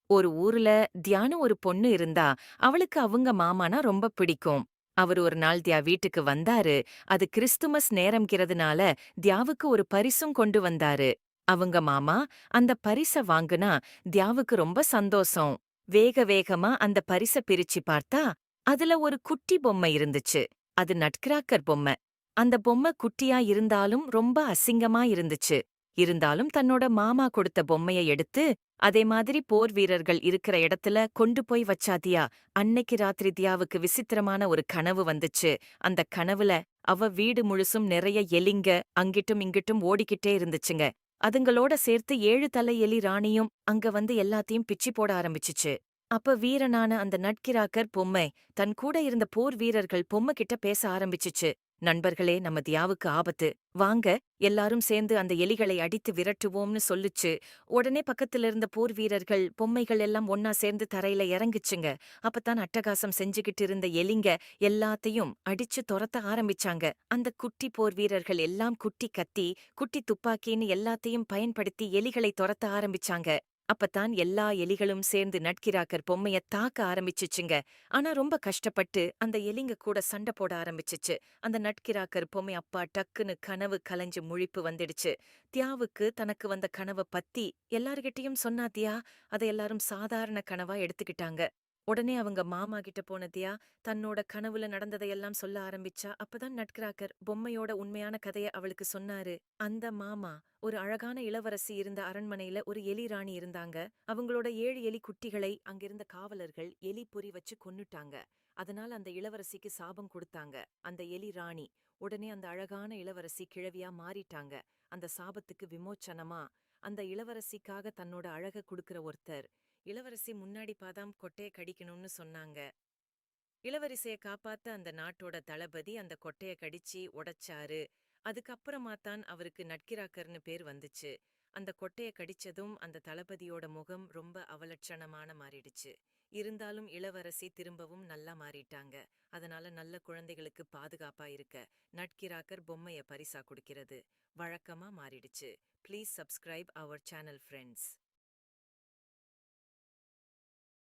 ஒரு ஊர்ல தியானு ஒரு பொண்ணு இருந்தா. அவளுக்கு அவங்க மாமானா ரொம்ப பிடிக்கும். அவரு ஒரு நாள் தியா வீட்டுக்கு வந்தாரு. அது கிறிஸ்துமஸ் நேரம்கிறதுனால தியாவுக்கு ஒரு பரிசும் கொண்டு வந்தாரு. அவங்க மாமா அந்த பரிச வாங்குனா தியாவுக்கு ரொம்ப சந்தோஷம். வேக வேகமா அந்த பரிச பிரிச்சு பார்த்தா, அதுல ஒரு குட்டி பொம்மை இருந்துச்சு. அது நட்கிராக்கர் பொம்மை. அந்த பொம்மை குட்டியா இருந்தாலும் ரொம்ப அசிங்கமா இருந்துச்சு. இருந்தாலும் தன்னோட மாமா கொடுத்த பொம்மைய எடுத்து அதே மாதிரி போர் வீரர்கள் இருக்கிற இடத்துல கொண்டு போய் வச்சா தியா. அன்னைக்கு ராத்திரி தியாவுக்கு விசித்திரமான ஒரு கனவு வந்துச்சு. அந்த கனவுல அவ வீடு முழுசும் நிறைய எலிங்க அங்கிட்டும் இங்கிட்டும் ஓடிக்கிட்டே இருந்துச்சுங்க. அதுங்களோட சேர்த்து 7 தலை எலி ராணியும் அங்க வந்து எல்லாத்தையும் பிச்சி போட ஆரம்பிச்சுச்சு. அப்ப வீரனான அந்த நட்கிராக்கர் பொம்மை தன் கூட இருந்த போர் வீரர்கள் பொம்மை கிட்ட பேச ஆரம்பிச்சுச்சு. நண்பர்களே, நம்ம தியாவுக்கு ஆபத்து. வாங்க, எல்லாரும் சேர்ந்து அந்த எலிகளை அடித்து விரட்டுவோம்னு சொல்லுச்சு. உடனே பக்கத்துல இருந்த போர் வீரர்கள் பொம்மைகள் எல்லாம் ஒன்னா சேர்ந்து தரையில இறங்குச்சுங்க. அப்பதான் அட்டகாசம் செஞ்சுகிட்டு இருந்த எலிங்க எல்லாத்தையும் அடிச்சு துரத்த ஆரம்பிச்சாங்க. அந்த குட்டி போர் வீரர்கள் எல்லாம் குட்டி கத்தி, குட்டி துப்பாக்கின்னு எல்லாத்தையும் பயன்படுத்தி எலிகளை துரத்த ஆரம்பிச்சாங்க. அப்பத்தான் எல்லா எலிகளும் சேர்ந்து நட்கிராக்கர் பொம்மைய தாக்க ஆரம்பிச்சுச்சுங்க. ஆனா ரொம்ப கஷ்டப்பட்டு அந்த எலிங்க கூட சண்டை போட ஆரம்பிச்சுச்சு. அந்த நட்கிராக்கர் பொம்மை அப்பா டக்குன்னு கனவு கலைஞ்சு முழிப்பு வந்துடுச்சு. தியாவுக்கு தனக்கு வந்த கனவ பத்தி எல்லார்கிட்டயும் சொன்னா தியா. அதை எல்லாரும் சாதாரண கனவா எடுத்துக்கிட்டாங்க. உடனே அவங்க மாமா கிட்ட போன தியா தன்னோட கனவுல நடந்ததையெல்லாம் சொல்ல ஆரம்பிச்சா. அப்பதான் நட்கிராக்கர் பொம்மையோட உண்மையான கதைய அவளுக்கு சொன்னாரு. அந்த மாமா ஒரு அழகான இளவரசி இருந்த அரண்மனையில ஒரு எலி ராணி இருந்தாங்க. அவங்களோட 7 எலி குட்டிகளை அங்கிருந்த காவலர்கள் எலி பொறி வச்சு கொன்னுட்டாங்க. அதனால அந்த இளவரசிக்கு சாபம் கொடுத்தாங்க. அந்த எலி ராணி உடனே அந்த அழகான இளவரசி கிழவியா மாறிட்டாங்க. அந்த சாபத்துக்கு விமோச்சனமா அந்த இளவரசிக்காக தன்னோட அழக குடுக்கிற ஒருத்தர் இளவரசி முன்னாடி பாதாம் கொட்டைய கடிக்கணும்னு சொன்னாங்க. இளவரசிய காப்பாத்த அந்த நாட்டோட தளபதி அந்த கொட்டைய கடிச்சு உடைச்சாரு. அதுக்கப்புறமாத்தான் அவருக்கு நட்கிராக்கர்னு பேர் வந்துச்சு. அந்த கொட்டைய கடிச்சதும் அந்த தளபதியோட முகம் ரொம்ப அவலட்சணமான மாறிடுச்சு. இருந்தாலும் இளவரசி திரும்பவும் நல்லா மாறிட்டாங்க. அதனால நல்ல குழந்தைகளுக்கு பாதுகாப்பா இருக்க நட்கிராக்கர் பொம்மைய பரிசா குடுக்கிறது வழக்கமா மாறிடுச்சு. Please subscribe our channel friends.